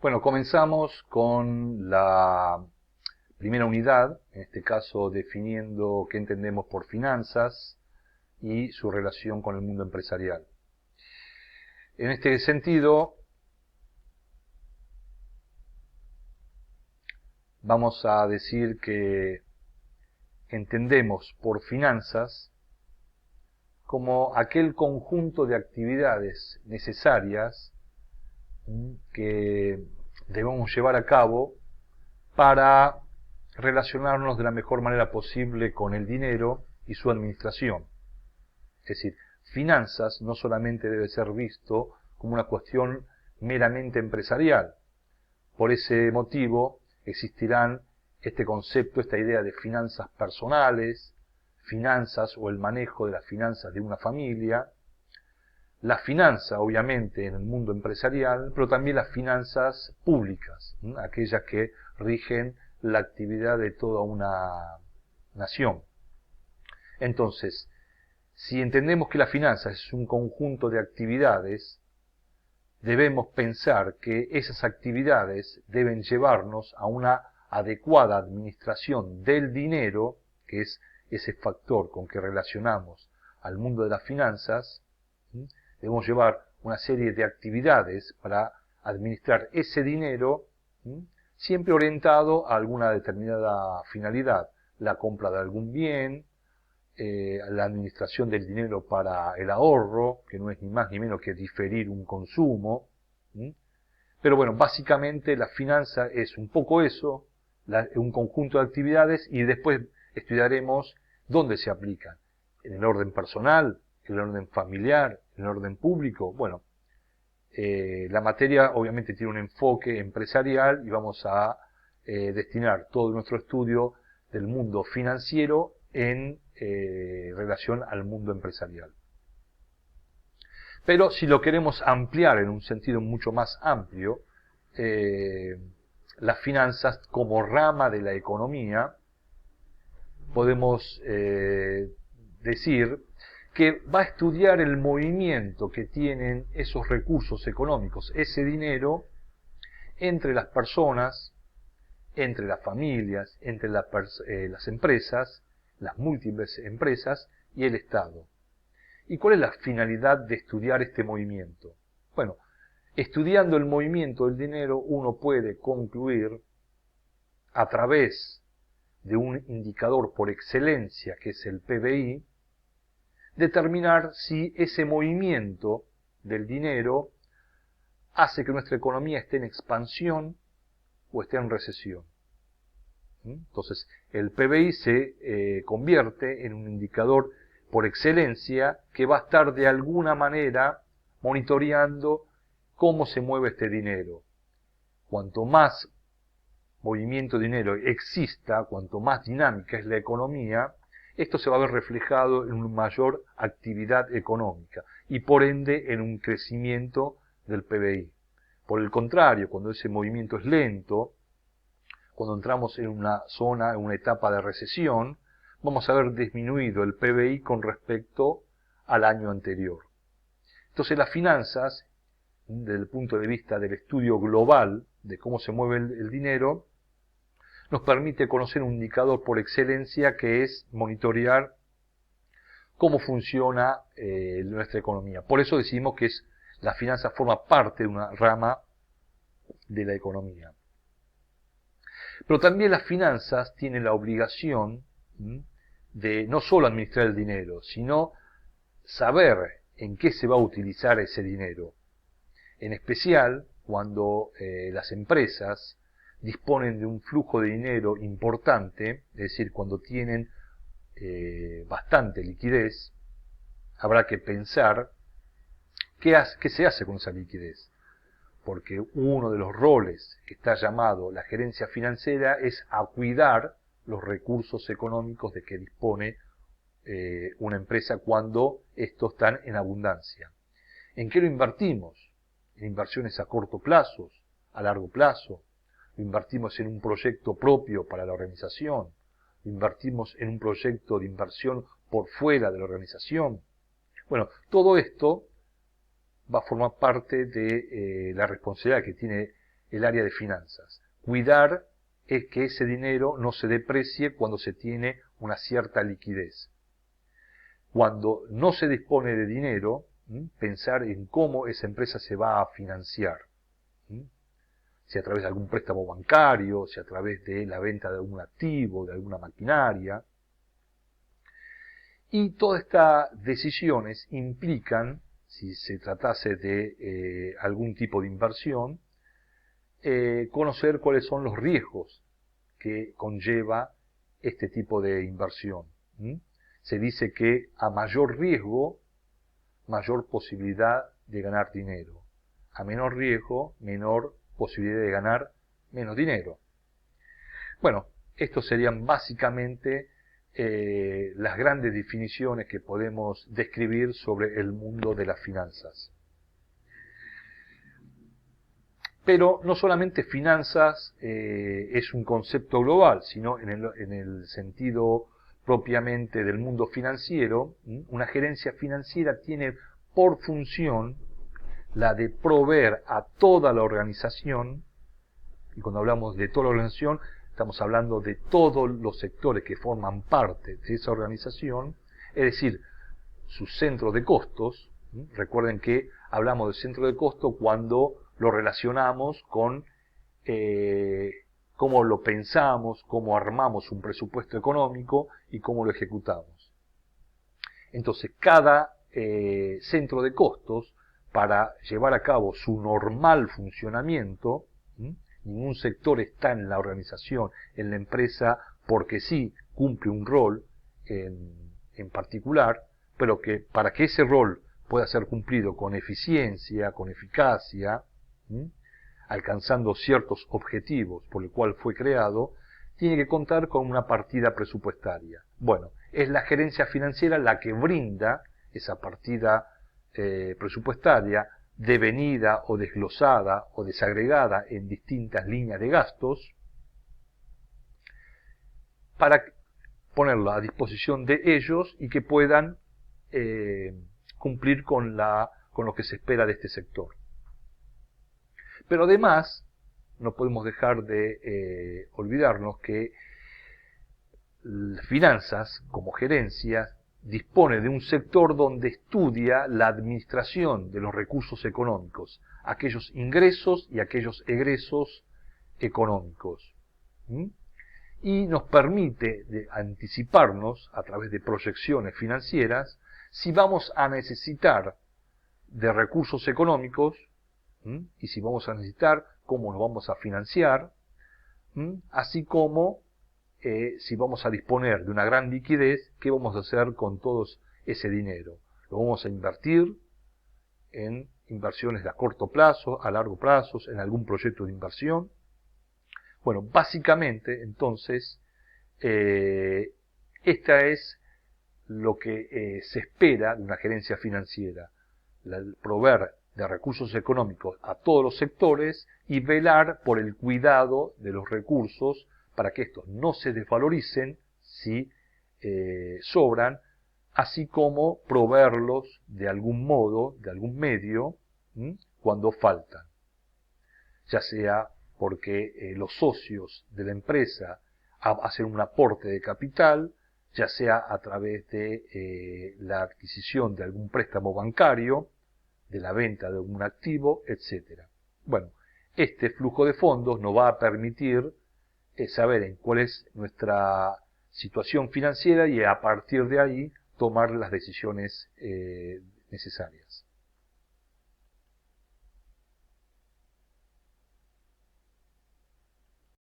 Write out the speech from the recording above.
Bueno, comenzamos con la primera unidad, en este caso definiendo qué entendemos por finanzas y su relación con el mundo empresarial. En este sentido, vamos a decir que entendemos por finanzas como aquel conjunto de actividades necesarias que debemos llevar a cabo para relacionarnos de la mejor manera posible con el dinero y su administración. Es decir, finanzas no solamente debe ser visto como una cuestión meramente empresarial. Por ese motivo existirán este concepto, esta idea de finanzas personales, finanzas o el manejo de las finanzas de una familia, la finanza obviamente en el mundo empresarial, pero también las finanzas públicas, aquellas que rigen la actividad de toda una nación. Entonces, si entendemos que la finanza es un conjunto de actividades, debemos pensar que esas actividades deben llevarnos a una adecuada administración del dinero, que es ese factor con que relacionamos al mundo de las finanzas. Debemos llevar una serie de actividades para administrar ese dinero, siempre orientado a alguna determinada finalidad, la compra de algún bien, la administración del dinero para el ahorro, que no es ni más ni menos que diferir un consumo. Pero bueno, básicamente la finanza es un poco eso, un conjunto de actividades, y después estudiaremos dónde se aplican, en el orden personal, en el orden familiar, en el orden público. Bueno, la materia obviamente tiene un enfoque empresarial y vamos a destinar todo nuestro estudio del mundo financiero en relación al mundo empresarial. Pero si lo queremos ampliar en un sentido mucho más amplio, las finanzas como rama de la economía, podemos decir que va a estudiar el movimiento que tienen esos recursos económicos, ese dinero, entre las personas, entre las familias, entre las empresas, las múltiples empresas y el Estado. ¿Y cuál es la finalidad de estudiar este movimiento? Bueno, estudiando el movimiento del dinero uno puede concluir a través de un indicador por excelencia que es el PBI, determinar si ese movimiento del dinero hace que nuestra economía esté en expansión o esté en recesión. Entonces, el PBI se convierte en un indicador por excelencia que va a estar de alguna manera monitoreando cómo se mueve este dinero. Cuanto más movimiento de dinero exista, cuanto más dinámica es la economía, esto se va a ver reflejado en una mayor actividad económica y por ende en un crecimiento del PBI. Por el contrario, cuando ese movimiento es lento, cuando entramos en una zona, en una etapa de recesión, vamos a ver disminuido el PBI con respecto al año anterior. Entonces las finanzas, desde el punto de vista del estudio global de cómo se mueve el dinero, nos permite conocer un indicador por excelencia que es monitorear cómo funciona nuestra economía. Por eso decimos que la finanza forma parte de una rama de la economía. Pero también las finanzas tienen la obligación de no solo administrar el dinero, sino saber en qué se va a utilizar ese dinero. En especial cuando las empresas disponen de un flujo de dinero importante, es decir, cuando tienen bastante liquidez, habrá que pensar qué se hace con esa liquidez. Porque uno de los roles que está llamado la gerencia financiera es a cuidar los recursos económicos de que dispone una empresa cuando estos están en abundancia. ¿En qué lo invertimos? En inversiones a corto plazo, a largo plazo. Lo invertimos en un proyecto propio para la organización. Lo invertimos en un proyecto de inversión por fuera de la organización. Bueno, todo esto va a formar parte de la responsabilidad que tiene el área de finanzas. Cuidar es que ese dinero no se deprecie cuando se tiene una cierta liquidez. Cuando no se dispone de dinero, pensar en cómo esa empresa se va a financiar. Si a través de algún préstamo bancario, si a través de la venta de algún activo, de alguna maquinaria. Y todas estas decisiones implican, si se tratase de algún tipo de inversión, conocer cuáles son los riesgos que conlleva este tipo de inversión. Se dice que a mayor riesgo, mayor posibilidad de ganar dinero. A menor riesgo, menor posibilidad de ganar menos dinero. Bueno, estos serían básicamente las grandes definiciones que podemos describir sobre el mundo de las finanzas. Pero no solamente finanzas es un concepto global, sino en el sentido propiamente del mundo financiero, una gerencia financiera tiene por función la de proveer a toda la organización, y cuando hablamos de toda la organización, estamos hablando de todos los sectores que forman parte de esa organización, es decir, sus centros de costos. Recuerden que hablamos de centro de costo cuando lo relacionamos con cómo lo pensamos, cómo armamos un presupuesto económico y cómo lo ejecutamos. Entonces, cada centro de costos, para llevar a cabo su normal funcionamiento, ningún sector está en la organización, en la empresa, porque sí cumple un rol en particular, pero que para que ese rol pueda ser cumplido con eficiencia, con eficacia, alcanzando ciertos objetivos por el cual fue creado, tiene que contar con una partida presupuestaria. Bueno, es la gerencia financiera la que brinda esa partida presupuestaria, devenida o desglosada o desagregada en distintas líneas de gastos, para ponerla a disposición de ellos y que puedan cumplir con lo que se espera de este sector. Pero además, no podemos dejar de olvidarnos que las finanzas, como gerencia, dispone de un sector donde estudia la administración de los recursos económicos, aquellos ingresos y aquellos egresos económicos. Y nos permite anticiparnos, a través de proyecciones financieras, si vamos a necesitar de recursos económicos, y si vamos a necesitar, cómo nos vamos a financiar, así como si vamos a disponer de una gran liquidez, qué vamos a hacer con todo ese dinero. Lo vamos a invertir en inversiones de a corto plazo, a largo plazo, en algún proyecto de inversión. Bueno, básicamente, entonces, esta es lo que se espera de una gerencia financiera, proveer de recursos económicos a todos los sectores y velar por el cuidado de los recursos para que estos no se desvaloricen si sobran, así como proveerlos de algún modo, de algún medio, cuando faltan, ya sea porque los socios de la empresa hacen un aporte de capital, ya sea a través de la adquisición de algún préstamo bancario, de la venta de algún activo, etc. Bueno, este flujo de fondos nos va a permitir saber en cuál es nuestra situación financiera y a partir de ahí tomar las decisiones necesarias.